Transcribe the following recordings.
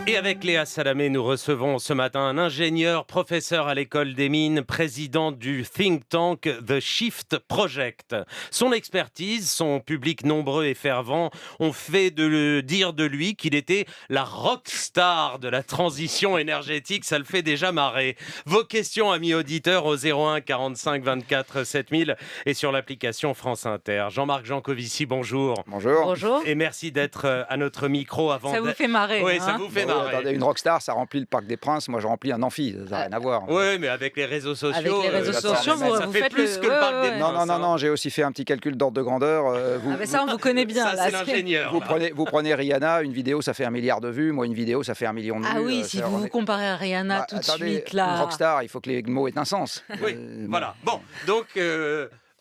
Et avec Léa Salamé, nous recevons ce matin un ingénieur, professeur à l'école des mines, président du think tank The Shift Project. Son expertise, son public nombreux et fervent ont fait dire de lui qu'il était la rockstar de la transition énergétique. Ça le fait déjà marrer. Vos questions, amis auditeurs, au 01 45 24 7000 et sur l'application France Inter. Jean-Marc Jancovici, bonjour. Bonjour. Bonjour. Et merci d'être à notre micro avant. Ça vous fait marrer, Oui, hein? ça vous fait Bah marrer. oui, attendez, une rockstar, ça remplit le Parc des Princes. Moi, je remplis un amphi. Ça n'a rien à voir. Oui, mais avec les réseaux sociaux, Avec les réseaux ça sociaux, ça vous fait faites plus le- que le ouais, Parc ouais, des ouais. Princes. Non, j'ai aussi fait un petit calcul d'ordre de grandeur. Ah ben ça, on vous connaît bien. Ça, là, c'est l'ingénieur. Vous là. prenez Rihanna, une vidéo, ça fait 1 milliard de vues. Moi, une vidéo, ça fait 1 million de vues. Ah oui, si vous vous comparez à Rihanna Bah, tout de attendez, suite, une là. rockstar, il faut que les mots aient un sens. Oui, voilà. Bon, donc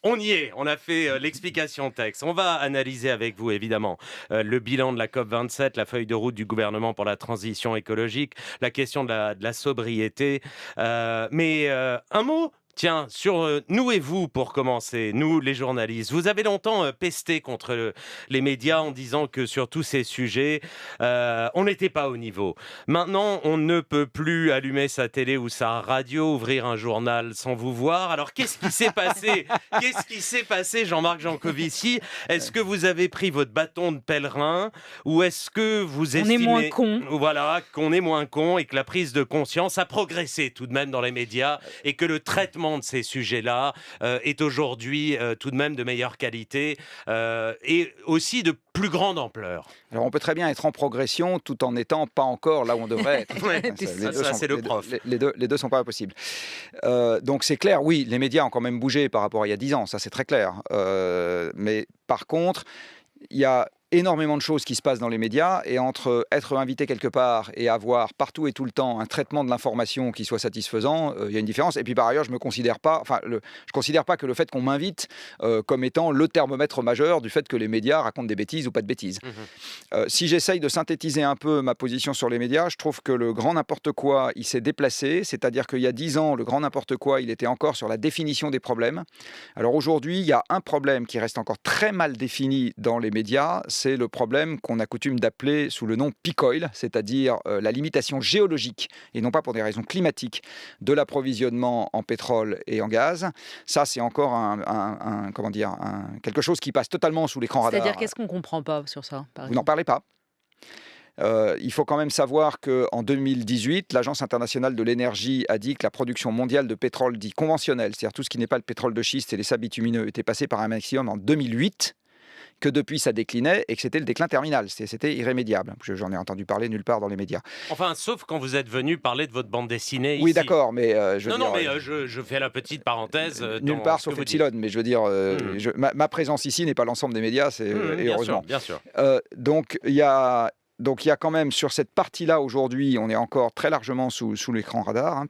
on y est. On a fait l'explication texte. On va analyser avec vous, évidemment, le bilan de la COP27, la feuille de route du gouvernement pour la transition écologique, la question de la sobriété. Mais un mot. Tiens, sur nous et vous, pour commencer, nous les journalistes, vous avez longtemps pesté contre les médias en disant que sur tous ces sujets, on n'était pas au niveau. Maintenant, on ne peut plus allumer sa télé ou sa radio, ouvrir un journal sans vous voir. Alors, qu'est-ce qui s'est passé? Qu'est-ce qui s'est passé, Jean-Marc Jancovici? Est-ce que vous avez pris votre bâton de pèlerin ou est-ce que vous On est estimez... moins cons. Voilà, qu'on est moins con et que la prise de conscience a progressé tout de même dans les médias et que le traitement de ces sujets-là est aujourd'hui tout de même de meilleure qualité et aussi de plus grande ampleur. Alors, on peut très bien être en progression tout en n'étant pas encore là où on devrait être. Ouais, Les deux ça, sont- c'est le les deux- prof. Les deux sont pas possibles. Donc, c'est clair, oui, les médias ont quand même bougé par rapport à il y a 10 ans, ça c'est très clair. Mais par contre, il y a énormément de choses qui se passent dans les médias et entre être invité quelque part et avoir partout et tout le temps un traitement de l'information qui soit satisfaisant, il y a une différence. Et puis par ailleurs, je considère pas que le fait qu'on m'invite comme étant le thermomètre majeur du fait que les médias racontent des bêtises ou pas de bêtises. Si j'essaye de synthétiser un peu ma position sur les médias, je trouve que le grand n'importe quoi, il s'est déplacé, c'est-à-dire qu'il y a 10 ans, le grand n'importe quoi, il était encore sur la définition des problèmes. Alors aujourd'hui, il y a un problème qui reste encore très mal défini dans les médias, c'est le problème qu'on a coutume d'appeler sous le nom peak oil, c'est-à-dire la limitation géologique, et non pas pour des raisons climatiques, de l'approvisionnement en pétrole et en gaz. Ça, c'est encore quelque chose qui passe totalement sous l'écran radar. C'est-à-dire, qu'est-ce qu'on comprend pas sur ça, par Vous n'en exemple? parlez pas. Il faut quand même savoir qu'en 2018, l'Agence internationale de l'énergie a dit que la production mondiale de pétrole dit conventionnel, c'est-à-dire tout ce qui n'est pas le pétrole de schiste et les sables bitumineux, était passé par un maximum en 2008, que depuis ça déclinait et que c'était le déclin terminal, c'était irrémédiable. J'en ai entendu parler nulle part dans les médias. Enfin, sauf quand vous êtes venu parler de votre bande dessinée Oui, ici. d'accord, mais Non, mais je fais la petite parenthèse. nulle dans part ce que sauf vous dites. Epsilon, mais je veux dire, ma présence ici n'est pas l'ensemble des médias, et Bien heureusement. sûr, bien sûr. Donc il y a quand même sur cette partie-là aujourd'hui, on est encore très largement sous l'écran radar. Hein.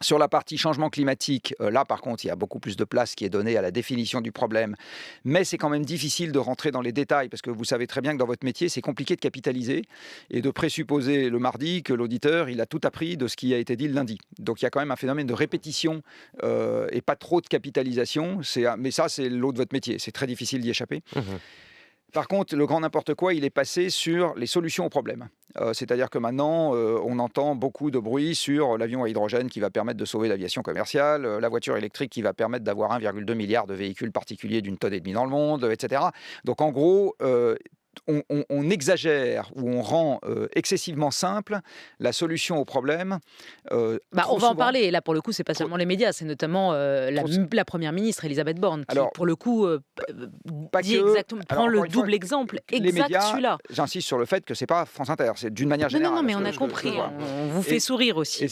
Sur la partie changement climatique, là par contre, il y a beaucoup plus de place qui est donnée à la définition du problème. Mais c'est quand même difficile de rentrer dans les détails parce que vous savez très bien que dans votre métier, c'est compliqué de capitaliser et de présupposer le mardi que l'auditeur, il a tout appris de ce qui a été dit le lundi. Donc il y a quand même un phénomène de répétition et pas trop de capitalisation. Mais ça, c'est l'eau de votre métier. C'est très difficile d'y échapper. Par contre, le grand n'importe quoi, il est passé sur les solutions aux problèmes. C'est-à-dire que maintenant, on entend beaucoup de bruit sur l'avion à hydrogène qui va permettre de sauver l'aviation commerciale, la voiture électrique qui va permettre d'avoir 1,2 milliard de véhicules particuliers d'une tonne et demie dans le monde, etc. Donc en gros, on exagère ou on rend excessivement simple la solution au problème. On va en parler. Et là, pour le coup, c'est pas seulement les médias, c'est notamment la première ministre, Elisabeth Borne, qui, Alors, pour le coup, pas dit que. exactement, Alors, prend le encore une fois, double exemple les exact, médias, celui-là. J'insiste sur le fait que c'est pas France Inter, c'est d'une manière Non, générale. mais on parce a que je compris. vois. On vous fait sourire aussi.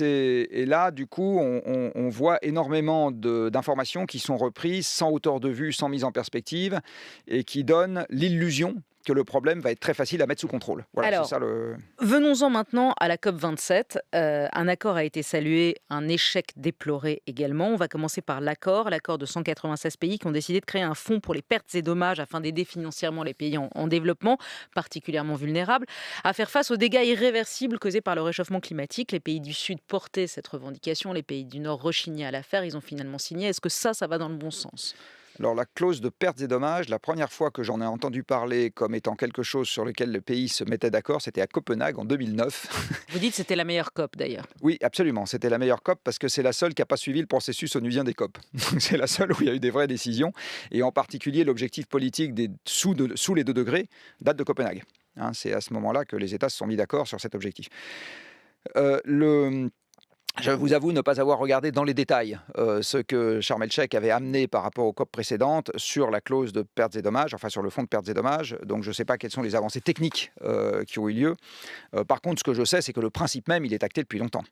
Et là, du coup, on voit énormément d'informations qui sont reprises sans hauteur de vue, sans mise en perspective, et qui donnent l'illusion que le problème va être très facile à mettre sous contrôle. Voilà, Alors, c'est ça le... Venons-en maintenant à la COP27. Un accord a été salué, un échec déploré également. On va commencer par l'accord de 196 pays qui ont décidé de créer un fonds pour les pertes et dommages afin d'aider financièrement les pays en développement, particulièrement vulnérables, à faire face aux dégâts irréversibles causés par le réchauffement climatique. Les pays du Sud portaient cette revendication, les pays du Nord rechignaient à l'affaire, ils ont finalement signé. Est-ce que ça va dans le bon sens ? Alors la clause de pertes et dommages, la première fois que j'en ai entendu parler comme étant quelque chose sur lequel le pays se mettait d'accord, c'était à Copenhague en 2009. Vous dites que c'était la meilleure COP d'ailleurs. Oui, absolument, c'était la meilleure COP parce que c'est la seule qui n'a pas suivi le processus onusien des COP. Donc c'est la seule où il y a eu des vraies décisions et en particulier l'objectif politique des sous les 2 degrés date de Copenhague. Hein, c'est à ce moment-là que les États se sont mis d'accord sur cet objectif. Je vous avoue ne pas avoir regardé dans les détails ce que Sharm el-Sheikh avait amené par rapport aux COP précédentes sur la clause de pertes et dommages, enfin sur le fonds de pertes et dommages. Donc je ne sais pas quelles sont les avancées techniques qui ont eu lieu. Par contre, ce que je sais, c'est que le principe même, il est acté depuis longtemps.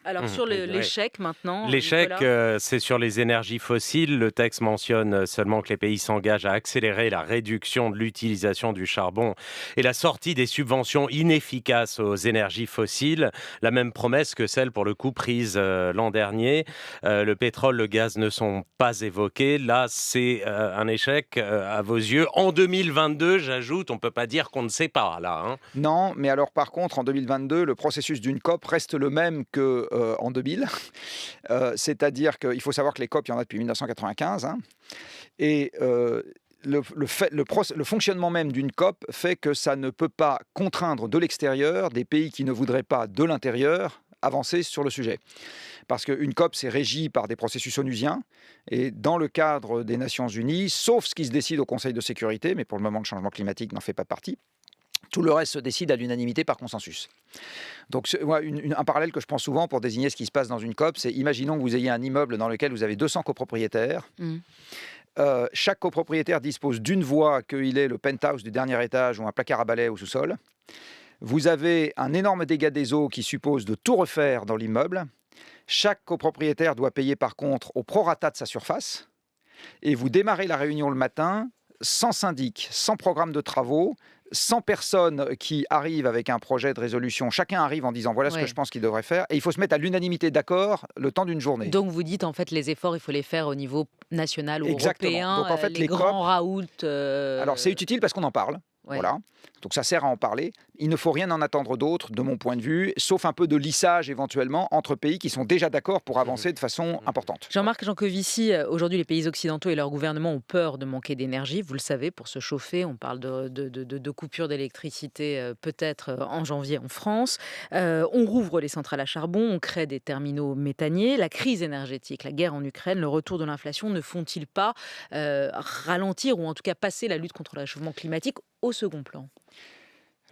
Alors sur l'échec maintenant, L'échec, Nicolas. c'est sur les énergies fossiles. Le texte mentionne seulement que les pays s'engagent à accélérer la réduction de l'utilisation du charbon et la sortie des subventions inefficaces aux énergies fossiles. La même promesse que celle, pour le coup, prise l'an dernier. Le pétrole, le gaz ne sont pas évoqués. Là, c'est un échec à vos yeux. En 2022, j'ajoute, on ne peut pas dire qu'on ne sait pas, là. Hein. Non, mais alors par contre, en 2022, le processus d'une COP reste le même qu'en 2000. C'est-à-dire qu'il faut savoir que les COP, il y en a depuis 1995. Hein, et le fonctionnement même d'une COP fait que ça ne peut pas contraindre de l'extérieur des pays qui ne voudraient pas de l'intérieur avancer sur le sujet. Parce qu'une COP, c'est régi par des processus onusiens. Et dans le cadre des Nations Unies, sauf ce qui se décide au Conseil de sécurité, mais pour le moment, le changement climatique n'en fait pas partie, tout le reste se décide à l'unanimité par consensus. Donc, un parallèle que je prends souvent pour désigner ce qui se passe dans une COP, c'est imaginons que vous ayez un immeuble dans lequel vous avez 200 copropriétaires. Chaque copropriétaire dispose d'une voie, qu'il ait le penthouse du dernier étage ou un placard à balai au sous-sol. Vous avez un énorme dégât des eaux qui suppose de tout refaire dans l'immeuble. Chaque copropriétaire doit payer par contre au prorata de sa surface. Et vous démarrez la réunion le matin sans syndic, sans programme de travaux, sans personne qui arrive avec un projet de résolution. Chacun arrive en disant voilà ce que je pense qu'il devrait faire. Et il faut se mettre à l'unanimité d'accord le temps d'une journée. Donc vous dites en fait les efforts, il faut les faire au niveau national ou européen. Donc en fait les grands raouts. Alors c'est utile parce qu'on en parle. Ouais. Voilà. Donc ça sert à en parler. Il ne faut rien en attendre d'autre, de mon point de vue, sauf un peu de lissage éventuellement entre pays qui sont déjà d'accord pour avancer de façon importante. Jean-Marc Jancovici, aujourd'hui les pays occidentaux et leurs gouvernements ont peur de manquer d'énergie, vous le savez, pour se chauffer. On parle de coupures d'électricité peut-être en janvier en France. On rouvre les centrales à charbon, on crée des terminaux méthaniers. La crise énergétique, la guerre en Ukraine, le retour de l'inflation ne font-ils pas ralentir ou en tout cas passer la lutte contre le réchauffement climatique au second plan ?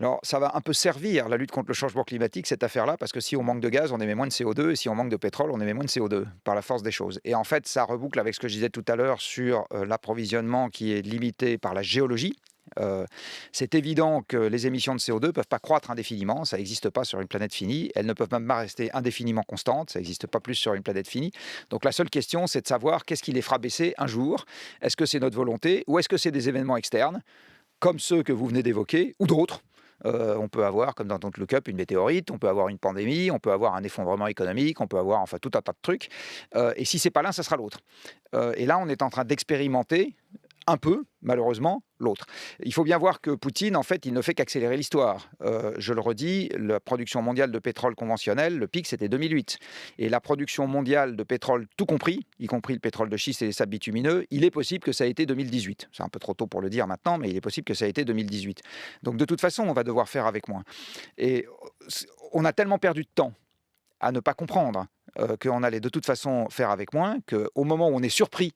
Alors, ça va un peu servir la lutte contre le changement climatique, cette affaire-là, parce que si on manque de gaz, on émet moins de CO2, et si on manque de pétrole, on émet moins de CO2, par la force des choses. Et en fait, ça reboucle avec ce que je disais tout à l'heure sur l'approvisionnement qui est limité par la géologie. C'est évident que les émissions de CO2 ne peuvent pas croître indéfiniment, ça n'existe pas sur une planète finie, elles ne peuvent même pas rester indéfiniment constantes, ça n'existe pas plus sur une planète finie. Donc la seule question, c'est de savoir qu'est-ce qui les fera baisser un jour. Est-ce que c'est notre volonté ou est-ce que c'est des événements externes, comme ceux que vous venez d'évoquer, ou d'autres? On peut avoir, comme dans Don't Look Up, une météorite, on peut avoir une pandémie, on peut avoir un effondrement économique, on peut avoir enfin tout un tas de trucs. Et si c'est pas l'un, ça sera l'autre. Et là, on est en train d'expérimenter un peu, malheureusement, l'autre. Il faut bien voir que Poutine, en fait, il ne fait qu'accélérer l'histoire. Je le redis, la production mondiale de pétrole conventionnel, le pic, c'était 2008. Et la production mondiale de pétrole, tout compris, y compris le pétrole de schiste et les sables bitumineux, il est possible que ça ait été 2018. C'est un peu trop tôt pour le dire maintenant, mais il est possible que ça ait été 2018. Donc, de toute façon, on va devoir faire avec moins. Et on a tellement perdu de temps à ne pas comprendre qu'on allait de toute façon faire avec moins, qu'au moment où on est surpris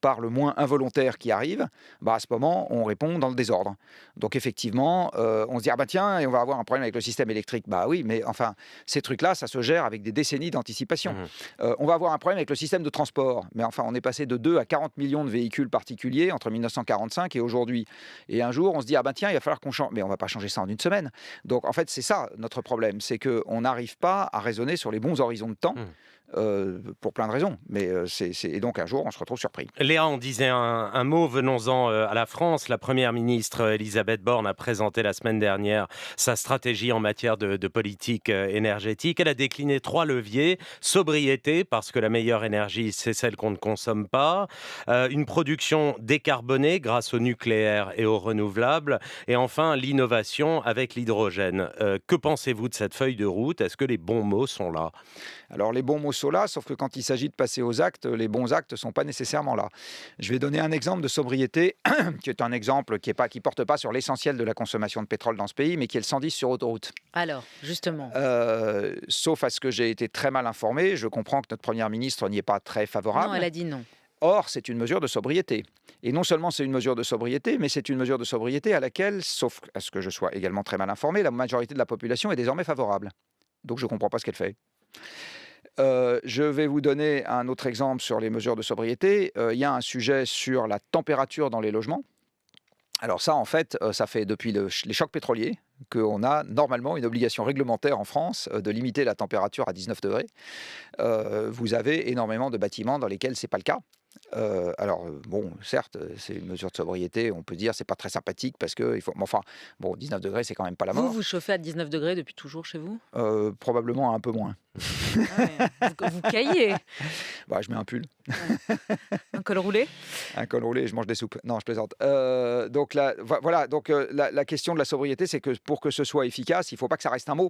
par le moins involontaire qui arrive, à ce moment, on répond dans le désordre. Donc effectivement, on se dit, tiens, et on va avoir un problème avec le système électrique. Oui, mais enfin, ces trucs-là, ça se gère avec des décennies d'anticipation. On va avoir un problème avec le système de transport. Mais enfin, on est passé de 2 à 40 millions de véhicules particuliers entre 1945 et aujourd'hui. Et un jour, on se dit, tiens, il va falloir qu'on change. Mais on ne va pas changer ça en une semaine. Donc en fait, c'est ça notre problème. C'est qu'on n'arrive pas à raisonner sur les bons horizons de temps. Pour plein de raisons. Et donc un jour, on se retrouve surpris. Léa, on disait un mot, venons-en à la France. La Première ministre Elisabeth Borne a présenté la semaine dernière sa stratégie en matière de politique énergétique. Elle a décliné 3 leviers. Sobriété, parce que la meilleure énergie, c'est celle qu'on ne consomme pas. Une production décarbonée grâce au nucléaire et aux renouvelables. Et enfin, l'innovation avec l'hydrogène. Que pensez-vous de cette feuille de route? Est-ce que les bons mots sont là? Alors les bons mots saut là, sauf que quand il s'agit de passer aux actes, les bons actes ne sont pas nécessairement là. Je vais donner un exemple de sobriété, qui est un exemple qui ne porte pas sur l'essentiel de la consommation de pétrole dans ce pays, mais qui est le 110 sur autoroute. Alors, justement. Sauf à ce que j'ai été très mal informé, je comprends que notre Première ministre n'y est pas très favorable. Non, elle a dit non. Or, c'est une mesure de sobriété. Et non seulement c'est une mesure de sobriété, mais c'est une mesure de sobriété à laquelle, sauf à ce que je sois également très mal informé, la majorité de la population est désormais favorable. Donc je ne comprends pas ce qu'elle fait. Je vais vous donner un autre exemple sur les mesures de sobriété. Il y a un sujet sur la température dans les logements. Alors ça, en fait, ça fait depuis les chocs pétroliers qu'on a normalement une obligation réglementaire en France de limiter la température à 19 degrés. Vous avez énormément de bâtiments dans lesquels ce n'est pas le cas. Bon, certes, c'est une mesure de sobriété, on peut dire c'est pas très sympathique parce que il faut, mais enfin, bon, 19 degrés, c'est quand même pas la mort. Vous chauffez à 19 degrés depuis toujours chez vous? Probablement un peu moins. Ah ouais. Vous caillez. Bah, je mets un pull, Un col roulé? un col roulé, et je mange des soupes. Non, je plaisante. Donc voilà, donc la question de la sobriété, c'est que pour que ce soit efficace, il ne faut pas que ça reste un mot.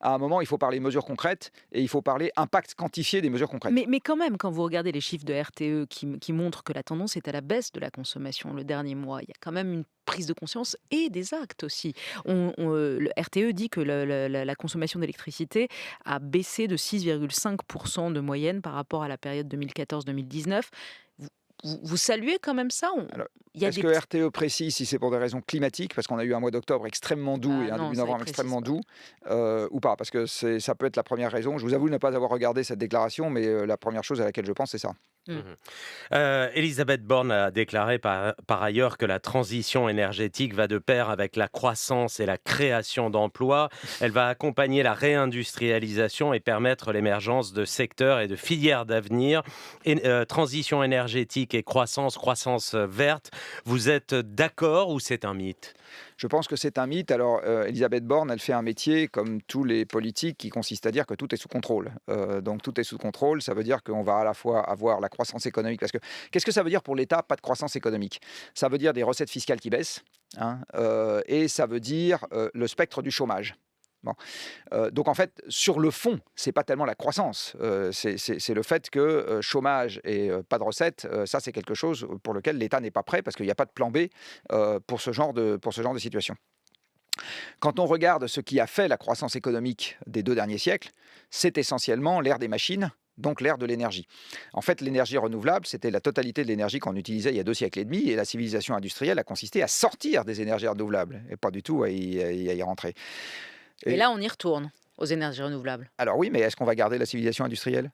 À un moment, il faut parler mesures concrètes et il faut parler impact quantifié des mesures concrètes. Mais quand même, quand vous regardez les chiffres de RTE qui montrent que la tendance est à la baisse de la consommation le dernier mois, il y a quand même une prise de conscience et des actes aussi. Le RTE dit que la consommation d'électricité a baissé de 6,5% de moyenne par rapport à la période 2014-2019. Vous saluez quand même ça? Alors, Il y a est-ce des que petits- RTE précise si c'est pour des raisons climatiques, parce qu'on a eu un mois d'octobre extrêmement doux et un non, début ça, il novembre précise extrêmement pas. doux, ou pas? Parce que ça peut être la première raison. Je vous avoue ne pas avoir regardé cette déclaration, mais la première chose à laquelle je pense, c'est ça. Elisabeth Borne a déclaré par ailleurs que la transition énergétique va de pair avec la croissance et la création d'emplois. Elle va accompagner la réindustrialisation et permettre l'émergence de secteurs et de filières d'avenir. Transition énergétique et croissance verte, vous êtes d'accord ou c'est un mythe? Je pense que c'est un mythe. Alors, Elisabeth Borne, elle fait un métier, comme tous les politiques, qui consiste à dire que tout est sous contrôle. Donc, tout est sous contrôle, ça veut dire qu'on va à la fois avoir la croissance économique. Parce que, qu'est-ce que ça veut dire pour l'État, pas de croissance économique? Ça veut dire des recettes fiscales qui baissent, hein, et ça veut dire le spectre du chômage. Bon. Donc en fait, sur le fond, c'est pas tellement la croissance, c'est le fait que chômage et pas de recettes, ça c'est quelque chose pour lequel l'État n'est pas prêt parce qu'il n'y a pas de plan B pour ce genre de situation. Quand on regarde ce qui a fait la croissance économique des 2 derniers siècles, c'est essentiellement l'ère des machines, donc l'ère de l'énergie. En fait, l'énergie renouvelable, c'était la totalité de l'énergie qu'on utilisait il y a 2 siècles et demi, et la civilisation industrielle a consisté à sortir des énergies renouvelables, et pas du tout à y rentrer. Et là, on y retourne aux énergies renouvelables. Alors oui, mais est-ce qu'on va garder la civilisation industrielle?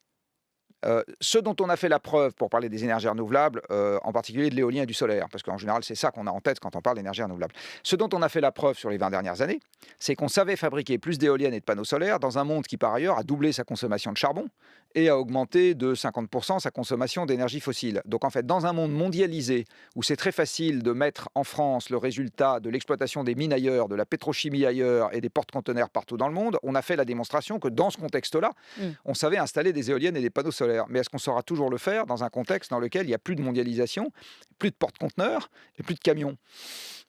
Ce dont on a fait la preuve pour parler des énergies renouvelables, en particulier de l'éolien et du solaire, parce qu'en général, c'est ça qu'on a en tête quand on parle d'énergie renouvelable. Ce dont on a fait la preuve sur les 20 dernières années, c'est qu'on savait fabriquer plus d'éoliennes et de panneaux solaires dans un monde qui, par ailleurs, a doublé sa consommation de charbon et a augmenté de 50% sa consommation d'énergie fossile. Donc, en fait, dans un monde mondialisé où c'est très facile de mettre en France le résultat de l'exploitation des mines ailleurs, de la pétrochimie ailleurs et des porte-conteneurs partout dans le monde, on a fait la démonstration que dans ce contexte-là, on savait installer des éoliennes et des panneaux solaires. Mais est-ce qu'on saura toujours le faire dans un contexte dans lequel il n'y a plus de mondialisation, plus de porte-conteneurs et plus de camions?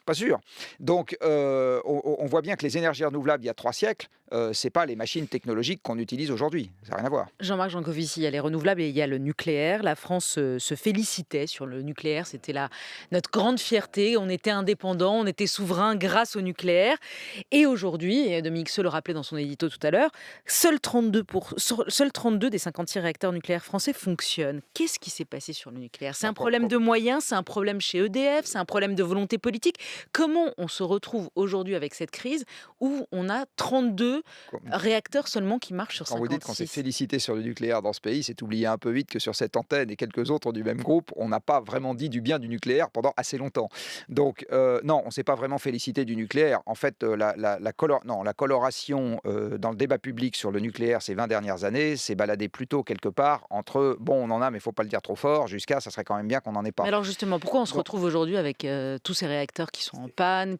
Pas sûr. Donc, on voit bien que les énergies renouvelables, il y a 3 siècles, ce n'est pas les machines technologiques qu'on utilise aujourd'hui. Ça n'a rien à voir. Jean-Marc Jancovici, il y a les renouvelables et il y a le nucléaire. La France se félicitait sur le nucléaire. C'était notre grande fierté. On était indépendant, on était souverain grâce au nucléaire. Et aujourd'hui, et Dominique Seux le rappelait dans son édito tout à l'heure, seuls 32 des 56 réacteurs nucléaires français fonctionnent. Qu'est-ce qui s'est passé sur le nucléaire? C'est un problème de moyens, c'est un problème chez EDF, c'est un problème de volonté politique. Comment on se retrouve aujourd'hui avec cette crise où on a 32 réacteurs seulement qui marchent sur Quand vous dites qu'on s'est 56? félicité sur le nucléaire dans ce pays, c'est oublier un peu vite que sur cette antenne et quelques autres du même groupe, on n'a pas vraiment dit du bien du nucléaire pendant assez longtemps. Donc non, on ne s'est pas vraiment félicité du nucléaire. En fait, la coloration dans le débat public sur le nucléaire ces 20 dernières années s'est baladée plutôt quelque part entre bon, on en a, mais il ne faut pas le dire trop fort, jusqu'à ça serait quand même bien qu'on n'en ait pas. Mais alors justement, pourquoi on se retrouve aujourd'hui avec tous ces réacteurs qui sont en panne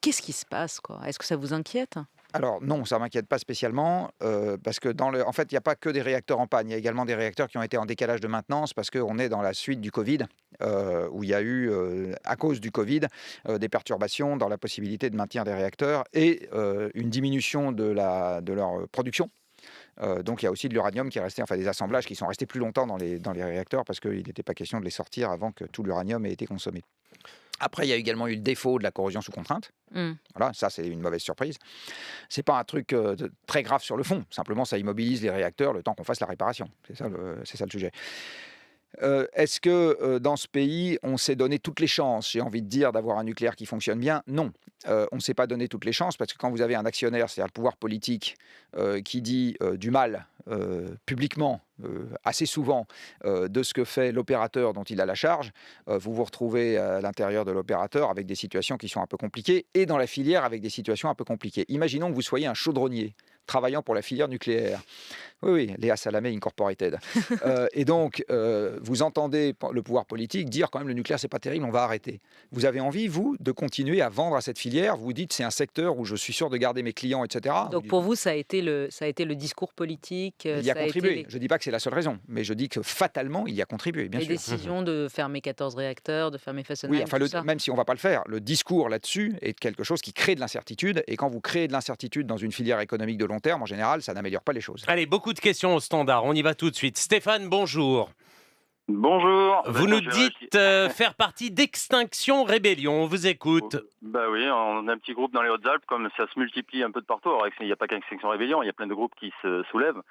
Qu'est-ce qui se passe, quoi? Est-ce que ça vous inquiète? Alors non, ça ne m'inquiète pas spécialement, parce que en fait, il n'y a pas que des réacteurs en panne, il y a également des réacteurs qui ont été en décalage de maintenance, parce qu'on est dans la suite du Covid, où il y a eu, à cause du Covid, des perturbations dans la possibilité de maintien des réacteurs et une diminution de leur production. Donc il y a aussi de l'uranium qui est resté, enfin des assemblages qui sont restés plus longtemps dans les réacteurs parce qu'il n'était pas question de les sortir avant que tout l'uranium ait été consommé. Après, il y a également eu le défaut de la corrosion sous contrainte. Voilà, ça c'est une mauvaise surprise. C'est pas un truc très grave sur le fond. Simplement, ça immobilise les réacteurs le temps qu'on fasse la réparation. C'est ça le sujet. Est-ce que dans ce pays, on s'est donné toutes les chances, j'ai envie de dire, d'avoir un nucléaire qui fonctionne bien? Non. On ne s'est pas donné toutes les chances parce que quand vous avez un actionnaire, c'est-à-dire le pouvoir politique, qui dit du mal publiquement, assez souvent, de ce que fait l'opérateur dont il a la charge, vous vous retrouvez à l'intérieur de l'opérateur avec des situations qui sont un peu compliquées et dans la filière avec des situations un peu compliquées. Imaginons que vous soyez un chaudronnier travaillant pour la filière nucléaire. Oui, Léa Salamé Incorporated. Et donc, vous entendez le pouvoir politique dire quand même le nucléaire, c'est pas terrible, on va arrêter. Vous avez envie, vous, de continuer à vendre à cette filière. Vous dites, c'est un secteur où je suis sûr de garder mes clients, etc. Donc pour vous, ça a été le discours politique. Il y a ça contribué. été Je ne dis pas que c'est la seule raison, mais je dis que fatalement, il y a contribué, bien les sûr. décisions de fermer 14 réacteurs, de fermer Fessenheim, Oui, enfin, tout ça. même si on ne va pas le faire, le discours là-dessus est quelque chose qui crée de l'incertitude. Et quand vous créez de l'incertitude dans une filière économique de long terme, en général, ça n'améliore pas les choses. Allez, beaucoup de questions au standard. On y va tout de suite. Stéphane, bonjour. Bonjour. Vous nous dites faire partie d'Extinction Rébellion. On vous écoute. Bah oui, on a un petit groupe dans les Hautes-Alpes, comme ça se multiplie un peu de partout. Alors, il n'y a pas qu'Extinction Rébellion, il y a plein de groupes qui se soulèvent.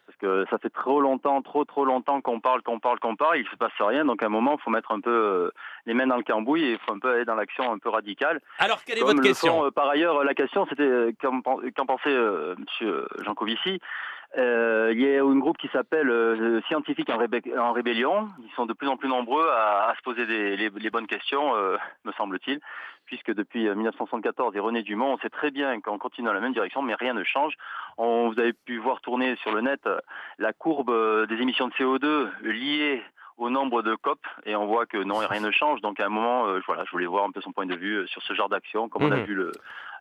Parce que ça fait trop longtemps qu'on parle, il ne se passe rien. Donc à un moment, il faut mettre un peu les mains dans le cambouis et il faut un peu aller dans l'action un peu radicale. Alors, quelle est Comme votre le question? font, par ailleurs, la question, c'était qu'en pensait M. Jancovici. Il y a un groupe qui s'appelle Scientifiques en Rébellion. Ils sont de plus en plus nombreux à se poser les bonnes questions, me semble-t-il, puisque depuis 1974 et René Dumont, on sait très bien qu'on continue dans la même direction, mais rien ne change. Vous avez pu voir tourner sur le net la courbe des émissions de CO2 liées au nombre de COP, et on voit que non, rien ne change. Donc à un moment, voilà, je voulais voir un peu son point de vue sur ce genre d'action, comme on a vu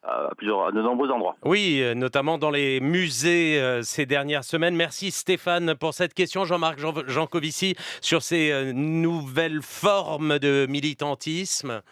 à de nombreux endroits. Oui, notamment dans les musées ces dernières semaines. Merci Stéphane pour cette question. Jean-Marc Jancovici sur ces nouvelles formes de militantisme.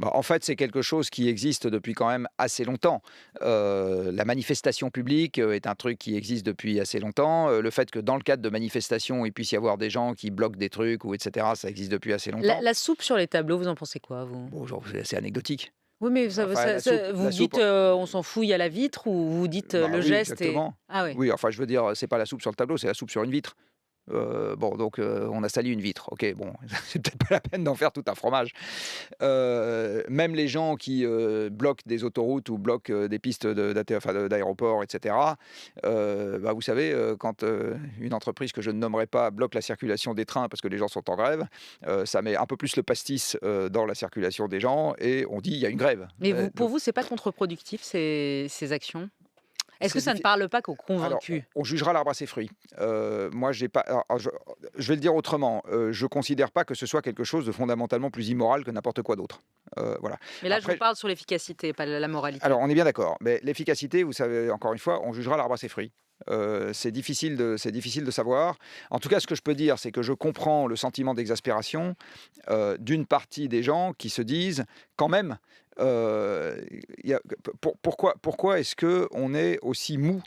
En fait, c'est quelque chose qui existe depuis quand même assez longtemps. La manifestation publique est un truc qui existe depuis assez longtemps. Le fait que dans le cadre de manifestations, il puisse y avoir des gens qui bloquent des trucs, ou etc., ça existe depuis assez longtemps. La soupe sur les tableaux, vous en pensez quoi, vous? Bon, c'est anecdotique. Oui, mais vous dites on s'en fout, il y a la vitre, ou vous dites le Oui, geste exactement. Ah oui. Oui, enfin, je veux dire, c'est pas la soupe sur le tableau, c'est la soupe sur une vitre. Donc on a sali une vitre. Ok, bon, c'est peut-être pas la peine d'en faire tout un fromage. Même les gens qui bloquent des autoroutes ou bloquent des pistes d'aéroports, etc. Vous savez, quand une entreprise que je ne nommerai pas bloque la circulation des trains parce que les gens sont en grève, ça met un peu plus le pastis dans la circulation des gens et on dit il y a une grève. Mais pour vous, c'est pas contre-productif ces actions? Est-ce que ça ne parle pas qu'aux convaincus? Alors, on jugera l'arbre à ses fruits. Moi, j'ai pas. Je vais le dire autrement. Je considère pas que ce soit quelque chose de fondamentalement plus immoral que n'importe quoi d'autre. Voilà. Mais là, Après, je vous parle sur l'efficacité, pas la moralité. Alors, on est bien d'accord. Mais l'efficacité, vous savez, encore une fois, on jugera l'arbre à ses fruits. C'est difficile de savoir. En tout cas, ce que je peux dire, c'est que je comprends le sentiment d'exaspération d'une partie des gens qui se disent, quand même, pourquoi est-ce qu'on est aussi mou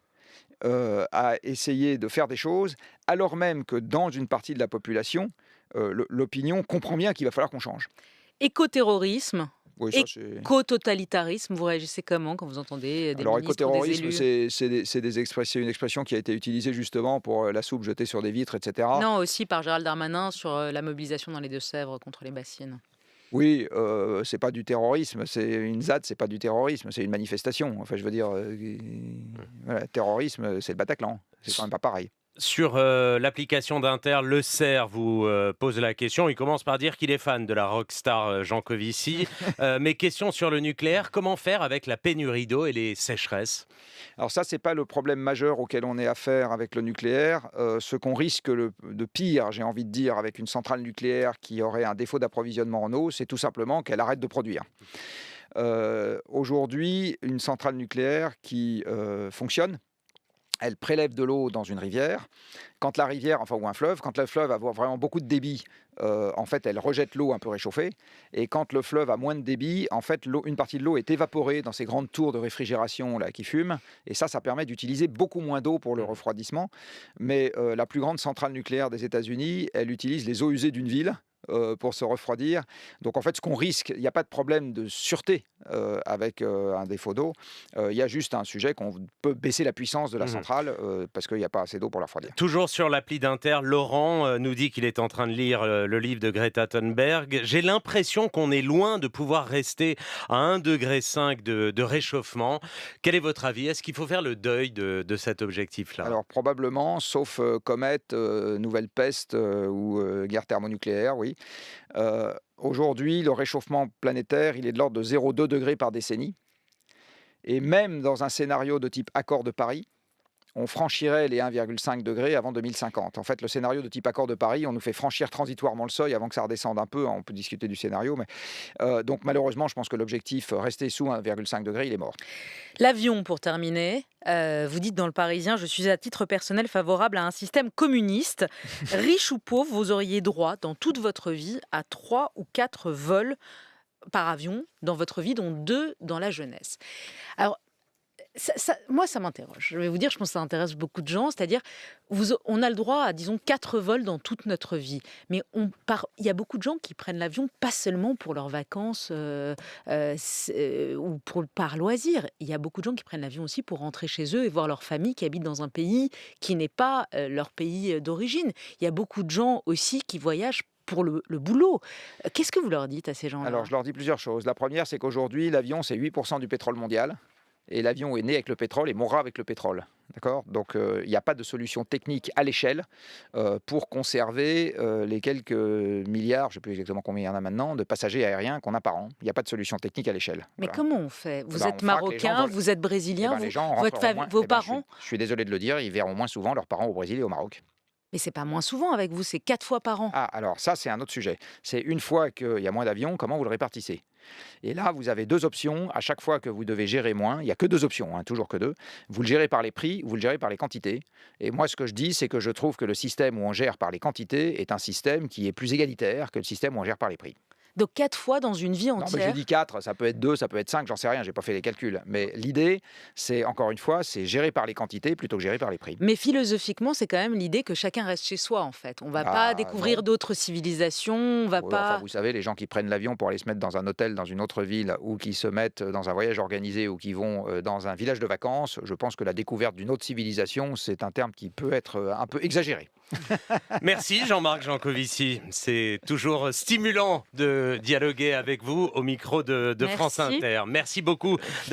à essayer de faire des choses, alors même que dans une partie de la population, l'opinion comprend bien qu'il va falloir qu'on change. Écoterrorisme, Oui, ça, c'est... éco-totalitarisme, vous réagissez comment quand vous entendez des Alors, ministres ou des écoterrorisme, élus? c'est une expression qui a été utilisée justement pour la soupe jetée sur des vitres, etc. Non, aussi par Gérald Darmanin sur la mobilisation dans les Deux-Sèvres contre les bassines. Oui, c'est pas du terrorisme, c'est une ZAD, c'est pas du terrorisme, c'est une manifestation. Enfin, je veux dire, voilà, terrorisme, c'est le Bataclan, c'est quand même pas pareil. Sur l'application d'Inter, Le Cerf vous pose la question. Il commence par dire qu'il est fan de la rockstar Jancovici. Mais question sur le nucléaire, comment faire avec la pénurie d'eau et les sécheresses? Alors ça, c'est pas le problème majeur auquel on est affaire avec le nucléaire. Ce qu'on risque de pire, j'ai envie de dire, avec une centrale nucléaire qui aurait un défaut d'approvisionnement en eau, c'est tout simplement qu'elle arrête de produire. Aujourd'hui, une centrale nucléaire qui fonctionne, elle prélève de l'eau dans une rivière. Quand la rivière, enfin ou un fleuve, quand le fleuve a vraiment beaucoup de débit, en fait, elle rejette l'eau un peu réchauffée. Et quand le fleuve a moins de débit, en fait, une partie de l'eau est évaporée dans ces grandes tours de réfrigération là qui fument. Et ça permet d'utiliser beaucoup moins d'eau pour le refroidissement. Mais la plus grande centrale nucléaire des États-Unis, elle utilise les eaux usées d'une ville. Pour se refroidir. Donc en fait, ce qu'on risque, il n'y a pas de problème de sûreté avec un défaut d'eau. Il y a juste un sujet qu'on peut baisser la puissance de la centrale parce qu'il n'y a pas assez d'eau pour la refroidir. Toujours sur l'appli d'Inter, Laurent nous dit qu'il est en train de lire le livre de Greta Thunberg. J'ai l'impression qu'on est loin de pouvoir rester à 1,5 degré de réchauffement. Quel est votre avis? Est-ce qu'il faut faire le deuil de cet objectif-là? Alors probablement, sauf comète, nouvelle peste ou guerre thermonucléaire, oui. Aujourd'hui, le réchauffement planétaire, il est de l'ordre de 0,2 degrés par décennie. Et même dans un scénario de type accord de Paris, on franchirait les 1,5 degrés avant 2050. En fait, le scénario de type accord de Paris, on nous fait franchir transitoirement le seuil avant que ça redescende un peu. On peut discuter du scénario, mais donc malheureusement, je pense que l'objectif rester sous 1,5 degré, il est mort. L'avion, pour terminer, vous dites dans Le Parisien, je suis à titre personnel favorable à un système communiste. Riche ou pauvre, vous auriez droit dans toute votre vie à 3 ou 4 vols par avion dans votre vie, dont 2 dans la jeunesse. Alors, moi, ça m'interroge. Je vais vous dire, je pense que ça intéresse beaucoup de gens. C'est-à-dire, on a le droit à, disons, 4 vols dans toute notre vie. Mais il y a beaucoup de gens qui prennent l'avion pas seulement pour leurs vacances ou par loisir. Il y a beaucoup de gens qui prennent l'avion aussi pour rentrer chez eux et voir leur famille qui habite dans un pays qui n'est pas leur pays d'origine. Il y a beaucoup de gens aussi qui voyagent pour le boulot. Qu'est-ce que vous leur dites à ces gens-là? Alors, je leur dis plusieurs choses. La première, c'est qu'aujourd'hui, l'avion, c'est 8% du pétrole mondial. Et l'avion est né avec le pétrole et mourra avec le pétrole. D'accord ? Donc, il n'y a pas de solution technique à l'échelle pour conserver les quelques milliards, je ne sais plus exactement combien il y en a maintenant, de passagers aériens qu'on a par an. Il n'y a pas de solution technique à l'échelle. Mais Voilà. comment on fait? Vous Ben, êtes on fera que les gens marocain, veulent. vous êtes brésilien, Les gens vos parents... je suis désolé de le dire, ils verront moins souvent leurs parents au Brésil et au Maroc. Mais c'est pas moins souvent avec vous, c'est 4 fois par an. Ah, alors ça, c'est un autre sujet. C'est une fois qu'il y a moins d'avions, comment vous le répartissez? Et là, vous avez 2 options. À chaque fois que vous devez gérer moins, il n'y a que 2 options, toujours que 2. Vous le gérez par les prix, vous le gérez par les quantités. Et moi, ce que je dis, c'est que je trouve que le système où on gère par les quantités est un système qui est plus égalitaire que le système où on gère par les prix. Donc 4 fois dans une vie Non, mais entière. je dis 4, ça peut être 2, ça peut être 5, j'en sais rien, j'ai pas fait les calculs. Mais l'idée, c'est, encore une fois, c'est gérer par les quantités plutôt que gérer par les prix. Mais philosophiquement, c'est quand même l'idée que chacun reste chez soi, en fait. On va pas découvrir d'autres civilisations, on va Oui, pas... enfin, vous savez, les gens qui prennent l'avion pour aller se mettre dans un hôtel dans une autre ville ou qui se mettent dans un voyage organisé ou qui vont dans un village de vacances, je pense que la découverte d'une autre civilisation, c'est un terme qui peut être un peu exagéré. Merci Jean-Marc Jancovici. C'est toujours stimulant de dialoguer avec vous au micro de France Merci. Inter. Merci beaucoup.